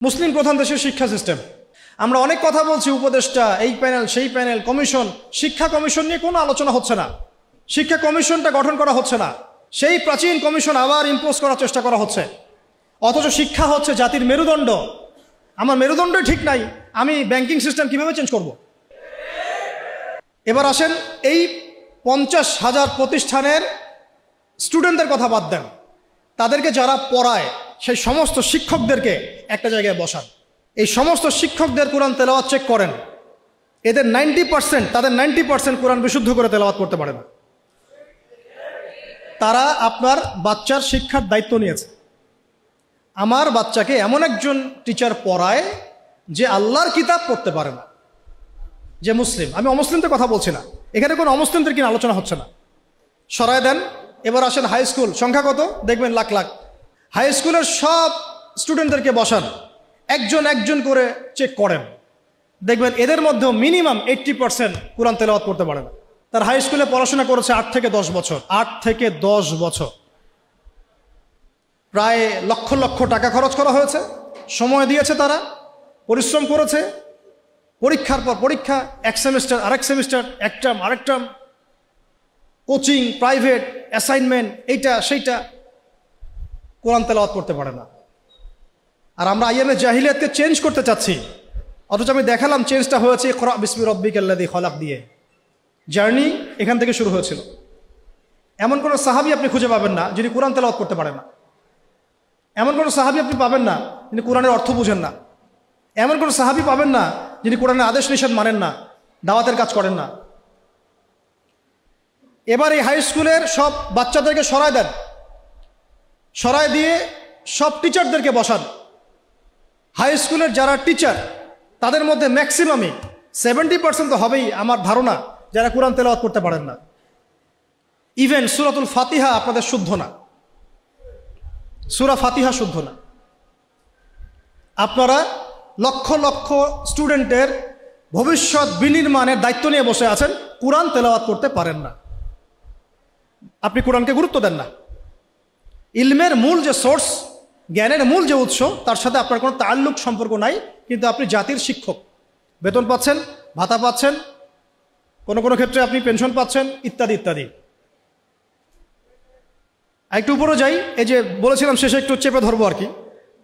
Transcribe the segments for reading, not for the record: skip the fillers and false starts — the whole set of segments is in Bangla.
মুসলিম প্রধান দেশের শিক্ষা সিস্টেম। আমরা অনেক কথা বলছি, উপদেষ্টা, এই প্যানেল, সেই প্যানেল, কমিশন। শিক্ষা কমিশন নিয়ে কোনো আলোচনা হচ্ছে না। শিক্ষা কমিশনটা গঠন করা হচ্ছে না, সেই প্রাচীন কমিশন আবার ইম্পোজ করার চেষ্টা করা হচ্ছে। অথচ শিক্ষা হচ্ছে জাতির মেরুদণ্ড। আমার মেরুদণ্ডই ঠিক নাই, আমি ব্যাংকিং সিস্টেম কিভাবে চেঞ্জ করব? এবার আসেন, এই 50,000 প্রতিষ্ঠানের স্টুডেন্টদের কথা বাদ দেন, তাদেরকে যারা পড়ায় সেই সমস্ত শিক্ষকদেরকে একটা জায়গায় বসান। এই সমস্ত শিক্ষকদের কোরআন তেলাওয়াত চেক করেন। এদের 90% কোরআন বিশুদ্ধ করে তেলাওয়াত করতে পারে না। তারা আপনার বাচ্চার শিক্ষার দায়িত্ব নিয়েছে। আমার বাচ্চাকে এমন একজন টিচার পড়ায় যে আল্লাহর কিতাব পড়তে পারে না, যে মুসলিম। আমি অমুসলিমদের কথা বলছি না, এখানে কোনো অমুসলিমদের কিনা আলোচনা হচ্ছে না। সরায় দেন। এবার আসেন হাই স্কুল, সংখ্যা কত দেখবেন? লাখ লাখ। হাই স্কুলের সব স্টুডেন্টদেরকে বসান, একজন একজন করে চেক করেন, দেখবেন এদের মধ্যেও মিনিমাম 80% কোরআন তেলাওয়াত করতে পারে না। তার হাই স্কুলে পড়াশোনা করেছে 8 থেকে 10 বছর। 8 থেকে 10 বছর, প্রায় লক্ষ লক্ষ টাকা খরচ করা হয়েছে, সময় দিয়েছে, তারা পরিশ্রম করেছে। পরীক্ষার পর পরীক্ষা, এক সেমিস্টার আরেক সেমিস্টার, এক টার্ম আরেক টার্ম, কোচিং, প্রাইভেট, অ্যাসাইনমেন্ট, এইটা সেইটা, কোরআন তেলাওয়াত করতে পারে না। আর আমরা আইয়ামে জাহিলিয়াতকে চেঞ্জ করতে চাচ্ছি, অথচ আমি দেখালাম চেঞ্জটা হয়েছে ইকরা বিসমি রাব্বিকাল্লাযী খলাক দিয়ে। জার্নি এখান থেকে শুরু হয়েছিল। এমন কোনো সাহাবী আপনি খুঁজে পাবেন না যিনি কোরআন তেলাওয়াত করতে পারেন না। এমন কোনো সাহাবী আপনি পাবেন না যিনি কোরআনের অর্থ বুঝেন না। এমন কোনো সাহাবী পাবেন না যিনি কোরআনের আদেশ নিষেধ মানেন না, দাওয়াতের কাজ করেন না। এবার এই হাই স্কুলের সব বাচ্চাদেরকে সরায় দেন, সরায় দিয়ে সব টিচারদেরকে বসান। হাই স্কুলের যারা টিচার তাদের মধ্যে ম্যাক্সিমামই 70% তো হবেই আমার ধারণা যারা কোরআন তেলাওয়াত করতে পারেন না। ইভেন সূরাতুল ফাতিহা আপনাদের শুদ্ধ না, সূরা ফাতিহা শুদ্ধ না। আপনারা লক্ষ লক্ষ স্টুডেন্টের ভবিষ্যৎ বিনির্মাণের দায়িত্ব নিয়ে বসে আছেন, কোরআন তেলাওয়াত করতে পারেন না। আপনি কোরআনকে গুরুত্ব দেন না। ইলমের মূল যে সোর্স, জ্ঞানের মূল যে উৎস, তার সাথে আপনার কোনো তাল্লুক, সম্পর্ক নাই, কিন্তু আপনি জাতির শিক্ষক। বেতন পাচ্ছেন, ভাতা পাচ্ছেন, কোনো কোনো ক্ষেত্রে আপনি পেনশন পাচ্ছেন, ইত্যাদি ইত্যাদি। একটু উপরে যাই। এই যে বলেছিলাম শেষে একটু চেপে ধরবো আর কি,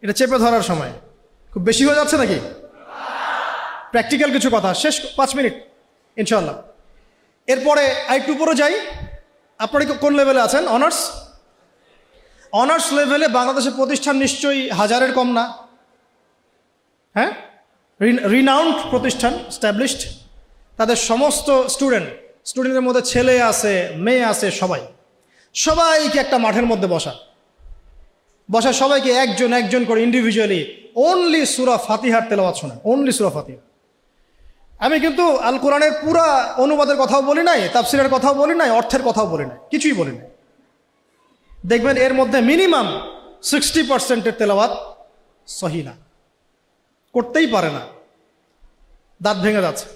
এটা চেপে ধরার সময় খুব বেশি হয়ে যাচ্ছে নাকি? প্র্যাকটিক্যাল কিছু কথা, শেষ 5 মিনিট ইনশাআল্লাহ। এরপরে আরেকটু উপরে যাই। আপনারা কোন লেভেলে আছেন? অনার্স। অনার্স লেভেলে বাংলাদেশের প্রতিষ্ঠান নিশ্চয়ই 1000-এর কম না। হ্যাঁ, রিনাউন্ড প্রতিষ্ঠান, স্ট্যাবলিশড। তাদের সমস্ত স্টুডেন্টের মধ্যে ছেলে আছে, মেয়ে আছে, সবাইকে একটা মাঠের মধ্যে বসা, সবাইকে একজন একজন করে ইন্ডিভিজুয়ালি অনলি সূরা ফাতিহার তেলাওয়াত শোনেন, অনলি সূরা ফাতিহা। আমি কিন্তু আল কোরআনের পুরা অনুবাদের কথাও বলি নাই, তাফসিরের কথাও বলি নাই, অর্থের কথাও বলি নাই, কিছুই বলি নাই। দেখবেন এর মধ্যে মিনিমাম 60%-এর তেলাওয়াত সহি না, করতেই পারে না, দাঁত ভেঙে যাচ্ছে।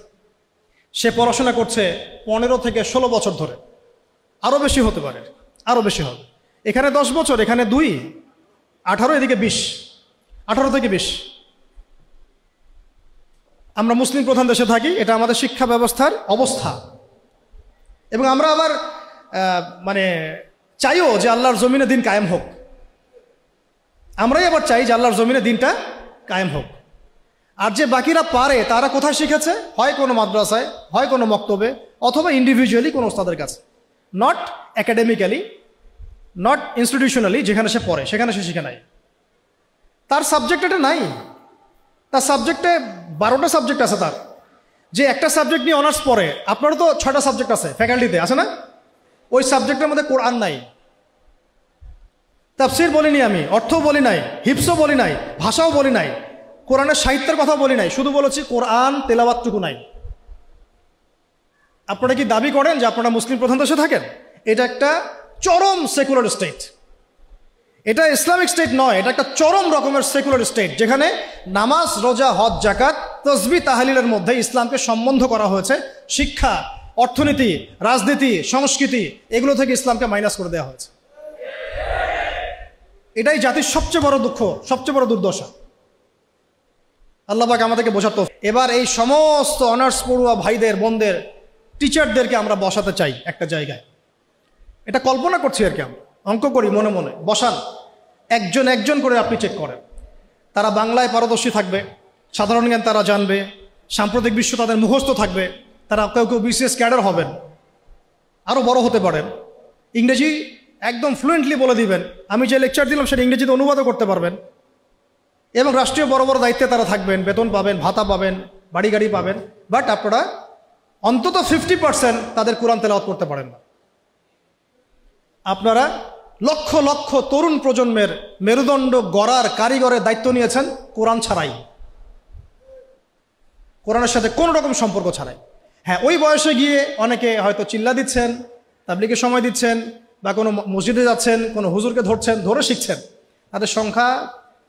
সে পড়াশোনা করছে 15 থেকে 16 বছর ধরে, আরও বেশি হতে পারে, আরও বেশি হবে। এখানে 10 বছর, এখানে 2, 18, এদিকে 20, 18 থেকে 20। আমরা মুসলিম প্রধান দেশে থাকি, এটা আমাদের শিক্ষা ব্যবস্থার অবস্থা। এবং আমরা আবার চাইও যে আল্লাহর জমিনে দিন কায়েম হোক। আমরাই আবার চাই যে আল্লাহর জমিনে দিনটা কায়েম হোক। আর যে বাকিরা পারে তারা কোথায় শিখেছে? হয় কোনো মাদ্রাসায়, হয় কোনো মক্তবে, অথবা ইন্ডিভিজুয়ালি কোনো ওস্তাদের কাছে। নট একাডেমিক্যালি, নট ইনস্টিটিউশনালি, যেখানে সে পড়ে সেখানে সে শিখে নাই। তার সাবজেক্ট এটা নাই, তার সাবজেক্টে 12টা সাবজেক্ট আছে। তার যে একটা সাবজেক্ট নিয়ে অনার্স পড়ে, আপনারও তো 6টা সাবজেক্ট আছে ফ্যাকাল্টিতে, আছে না? ওই সাবজেক্টের মধ্যে কোরআন নাই, তাফসীর বলিনি আমি, অর্থও বলি নাই, হিফজও বলি নাই, ভাষাও বলি নাই, কোরআনের সাহিত্যের কথা বলি নাই, শুধু বলেছি কোরআন তেলাওয়াতটুকু নাই। আপনারা কি দাবি করেন যে আপনারা মুসলিম প্রধান দেশে থাকেন? এটা একটা চরম সেকুলার স্টেট, এটা ইসলামিক স্টেট নয়, এটা একটা চরম রকমের সেকুলার স্টেট, যেখানে নামাজ, রোজা, হজ, জাকাত, তসবিহ, তাহলিলের মধ্যে ইসলামকে সম্বন্ধ করা হয়েছে। শিক্ষা, অর্থনীতি, রাজনীতি, সংস্কৃতি, এগুলো থেকে ইসলামকে মাইনাস করে দেওয়া হয়েছে। এটাই জাতির সবচেয়ে বড় দুঃখ, সবচেয়ে বড় দুর্দশা। আল্লাহ পাক আমাদেরকে বোঝার তৌফিক। এবার এই সমস্ত অনার্স পড়ুয়া ভাইদের বোনদের টিচারদেরকে আমরা বসাতে চাই একটা জায়গায়। এটা কল্পনা করছি আর কি, আমরা অঙ্ক করি মনে মনে। বসান, একজন একজন করে আপনি চেক করেন। তারা বাংলায় পারদর্শী থাকবে, সাধারণ জ্ঞান তারা জানবে, সাম্প্রতিক বিশ্ব তাদের মুখস্থ থাকবে, তারা কেউ কেউ বিসিএস ক্যাডার হবেন, আরও বড় হতে পারেন, ইংরেজি একদম ফ্লুয়েন্টলি বলে দিবেন, আমি যে লেকচার দিলাম সেটা ইংরেজিতে অনুবাদও করতে পারবেন, এবং রাষ্ট্রীয় বড় বড় দায়িত্বে তারা থাকবেন, বেতন পাবেন, ভাতা পাবেন, বাড়ি গাড়ি পাবেন। বাট আপনারা অন্তত 50% তাদের কোরআন তেলাওয়াত করতে পারেন না। আপনারা লক্ষ লক্ষ তরুণ প্রজন্মের মেরুদণ্ড গড়ার কারিগরের দায়িত্ব নিয়েছেন কোরআন ছাড়াই, কোরআনের সাথে কোনো রকম সম্পর্ক ছাড়াই। হ্যাঁ, ওই বয়সে গিয়ে অনেকে হয়তো চিল্লা দিচ্ছেন, তাবলীগে সময় দিচ্ছেন, বা কোনো মসজিদে যাচ্ছেন, কোনো হুজুরকে ধরছেন, ধরে শিখছেন। তাদের সংখ্যা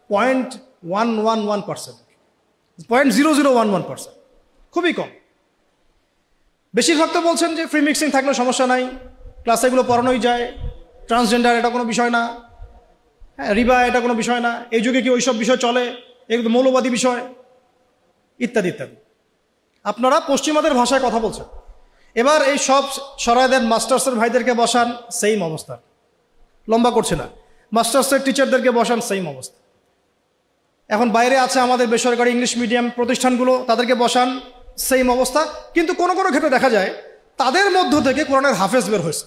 0.111%, 0.0011%, খুবই কম। বেশিরভাগ তো বলছেন যে ফ্রি মিক্সিং থাকলে সমস্যা নাই, ক্লাসে এগুলো পড়ানোই যায়, ট্রান্সজেন্ডার এটা কোনো বিষয় না, হ্যাঁ রিবা এটা কোনো বিষয় না, এই যুগে কি ওইসব বিষয় চলে, এগুলো মৌলবাদী বিষয়, ইত্যাদি ইত্যাদি। আপনারা পশ্চিমাদের ভাষায় কথা বলছেন। এবার এই সব সরাইদের মাস্টার্সের ভাইদেরকে বসান, সেম অবস্থা, লম্বা করছে না। মাস্টার্সের টিচারদেরকে বসান, সেম অবস্থা। এখন বাইরে আছে আমাদের বেসরকারি ইংলিশ মিডিয়াম প্রতিষ্ঠানগুলো, তাদেরকে বসান, সেম অবস্থা। কিন্তু কোনো কোনো ক্ষেত্রে দেখা যায় তাদের মধ্য থেকে কোরআনের হাফেজ বের হয়েছে।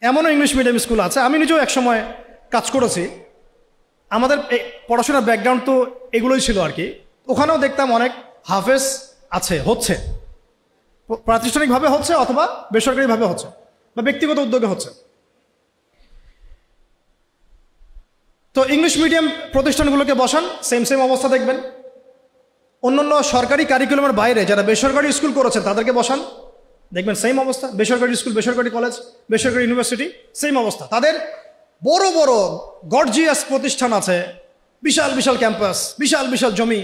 এমনও ইংলিশ মিডিয়াম স্কুল আছে, আমি নিজেও একসময় কাজ করেছি। আমাদের পড়াশোনার ব্যাকগ্রাউন্ড তো এগুলোই ছিল আর কি। ওখানেও দেখতাম অনেক হাফেজ আছে, হচ্ছে, প্রাতিষ্ঠানিকভাবে হচ্ছে অথবা বেসরকারিভাবে হচ্ছে বা ব্যক্তিগত উদ্যোগে হচ্ছে। তো ইংলিশ মিডিয়াম প্রতিষ্ঠানগুলোকে বসান, সেম সেম অবস্থা দেখবেন। অন্যান্য সরকারি কারিকুলামের বাইরে যারা বেসরকারি স্কুল করেছেন তাদেরকে বসান, দেখবেন সেম অবস্থা। বেসরকারি স্কুল, বেসরকারি কলেজ, বেসরকারি ইউনিভার্সিটি, সেম অবস্থা। তাদের বড় বড় গর্জিয়াস প্রতিষ্ঠান আছে, বিশাল বিশাল ক্যাম্পাস, বিশাল বিশাল জমি,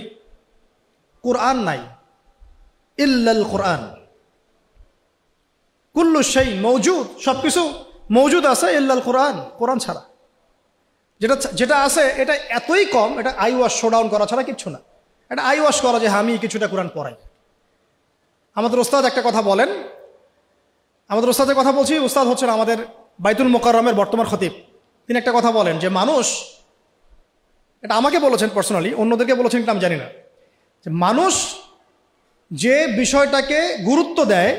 কোরআন নাই। ইল্লাল কোরআন, কুল্লু শাই মওজুদ, সবকিছু মওজুদ আছে, ইল্লাল কোরআন, কোরআন ছাড়া। যেটা আছে এটা এতই কম, এটা আই ওয়াশ শোডাউন করা ছাড়া কিচ্ছু না। এটা আই ওয়াশ করা যে আমি কিছুটা কোরআন পড়াই। আমাদের ওস্তাদ একটা কথা বলেন, আমাদের ওস্তাদের কথা বলছি, ওস্তাদ হচ্ছেন আমাদের বাইতুল মোকাররমের বর্তমান খতিব। তিনি একটা কথা বলেন যে মানুষ, এটা আমাকে বলেছেন পার্সোনালি, অন্যদেরকে বলেছেন কিনা আমি জানি না, যে মানুষ যে বিষয়টাকে গুরুত্ব দেয়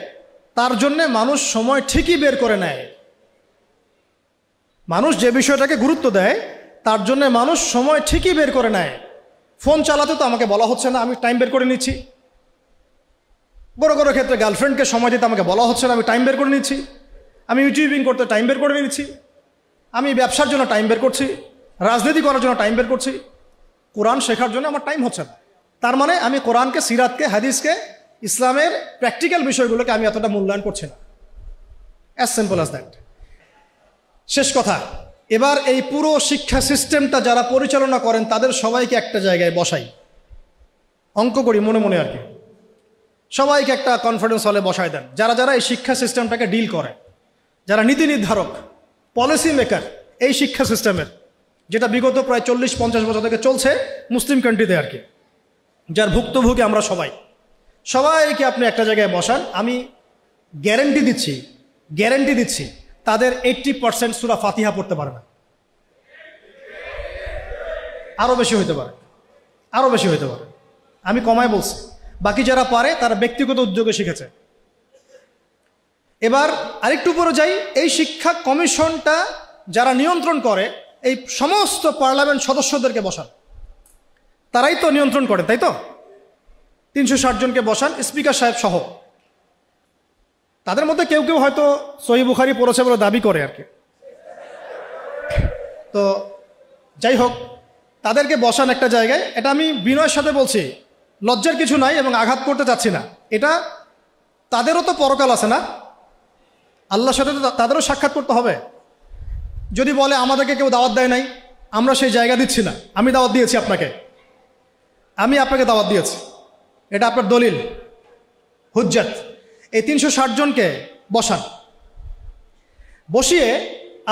তার জন্যে মানুষ সময় ঠিকই বের করে নেয়। মানুষ যে বিষয়টাকে গুরুত্ব দেয় তার জন্যে মানুষ সময় ঠিকই বের করে নেয়। ফোন চালাতে তো আমাকে বলা হচ্ছে না, আমি টাইম বের করে নিচ্ছি। বড় বড় ক্ষেত্রে গার্লফ্রেন্ডকে সময় দিতে আমাকে বলা হচ্ছে না, আমি টাইম বের করে নিচ্ছি। আমি ইউটিউবিং করতে টাইম বের করে নিচ্ছি। আমি ব্যবসার জন্য টাইম বের করছি, রাজনীতি করার জন্য টাইম বের করছি। কোরআন শেখার জন্য আমার টাইম হচ্ছে না। তার মানে আমি কোরআনকে, সিরাতকে, হাদিসকে, ইসলামের প্র্যাকটিক্যাল বিষয়গুলোকে আমি এতটা মূল্যায়ন করছি না। As simple as that. শেষ কথা, এবার এই পুরো শিক্ষা সিস্টেমটা যারা পরিচালনা করেন তাদের সবাইকে একটা জায়গায় বসাই, অঙ্ক করি মনে মনে আর কি। সবাইকে একটা কনফারেন্স হলে বসায় দেন, যারা যারা এই শিক্ষা সিস্টেমটাকে ডিল করে, যারা নীতি নির্ধারক, পলিসি মেকার এই শিক্ষা সিস্টেমের, যেটা বিগত প্রায় 40-50 বছর থেকে চলছে মুসলিম কান্ট্রিতে আর কি, যার ভুক্তভোগী আমরা সবাইকে আপনি একটা জায়গায় বসান। আমি গ্যারেন্টি দিচ্ছি তাদের 80% সূরা ফাতিহা পড়তে পারে না। আরও বেশি হইতে পারে, আমি কমায় বলছি। বাকি যারা পারে তারা ব্যক্তিগত উদ্যোগে শিখেছে। এবার আরেকটু উপরে যাই, এই শিক্ষা কমিশনটা যারা নিয়ন্ত্রণ করে এই সমস্ত পার্লামেন্ট সদস্যদেরকে বসান, তারাই তো নিয়ন্ত্রণ করে, তাই তো? 360 জনকে বসান, স্পিকার সাহেব সহ। তাদের মধ্যে কেউ কেউ হয়তো সহিহ বুখারী পড়েছে বলে দাবি করে আর কি। তো যাই হোক, তাদেরকে বসান একটা জায়গায়। এটা আমি বিনয়ের সাথে বলছি, লজ্জার কিছু নাই এবং আঘাত করতে চাচ্ছি না। এটা তাদেরও তো পরকাল আছে না, আল্লাহর সাথে তো তাদেরও সাক্ষাৎ করতে হবে। যদি বলে আমাদেরকে কেউ দাওয়াত দেয় নাই, আমরা সেই জায়গা দিচ্ছি না, আমি দাওয়াত দিয়েছি আপনাকে, আমি আপনাকে দাওয়াত দিয়েছি, এটা আপনার দলিল, হুজ্জাত। এই 360 জনকে বসান, বসিয়ে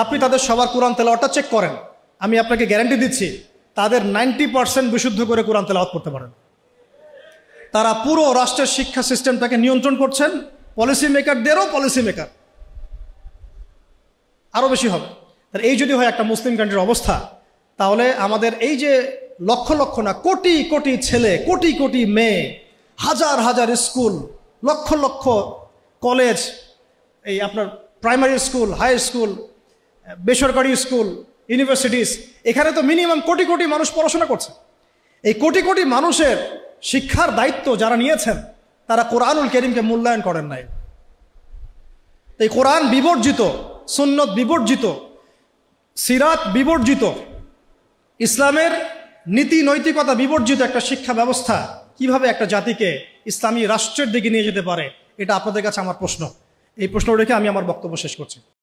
আপনি তাদের সবার কোরআন তেলাওয়াতটা চেক করেন। আমি আপনাকে গ্যারান্টি দিচ্ছি তাদের 90% বিশুদ্ধ করে কোরআন তেলাওয়াত করতে পারেন। তারা পুরো রাষ্ট্রের শিক্ষা সিস্টেমটাকে নিয়ন্ত্রণ করছেন, পলিসি মেকারদেরও পলিসি মেকার আরও বেশি হবে। তার এই যদি হয় একটা মুসলিম কান্ট্রির অবস্থা, তাহলে আমাদের এই যে লক্ষ লক্ষ না কোটি কোটি ছেলে, কোটি কোটি মেয়ে, হাজার হাজার স্কুল, লক্ষ লক্ষ কলেজ, এই আপনার প্রাইমারি স্কুল, হাই স্কুল, বেসরকারি স্কুল, ইউনিভার্সিটিস, এখানে তো মিনিমাম কোটি কোটি মানুষ পড়াশোনা করছে। এই কোটি কোটি মানুষের শিক্ষার দায়িত্ব যারা নিয়েছেন, তারা কোরআনুল কারীমকে মূল্যায়ন করেন নাই। এই কোরআন বিবর্জিত, সুন্নত বিবর্জিত, সিরাত বিবর্জিত, ইসলামের নীতি নৈতিকতা বিবর্জিত একটা শিক্ষা ব্যবস্থা কিভাবে একটা জাতিকে ইসলামী রাষ্ট্রের দিকে নিয়ে যেতে পারে, এটা আপনাদের কাছে আমার প্রশ্ন। এই প্রশ্ন রেখে আমি আমার বক্তব্য শেষ করছি।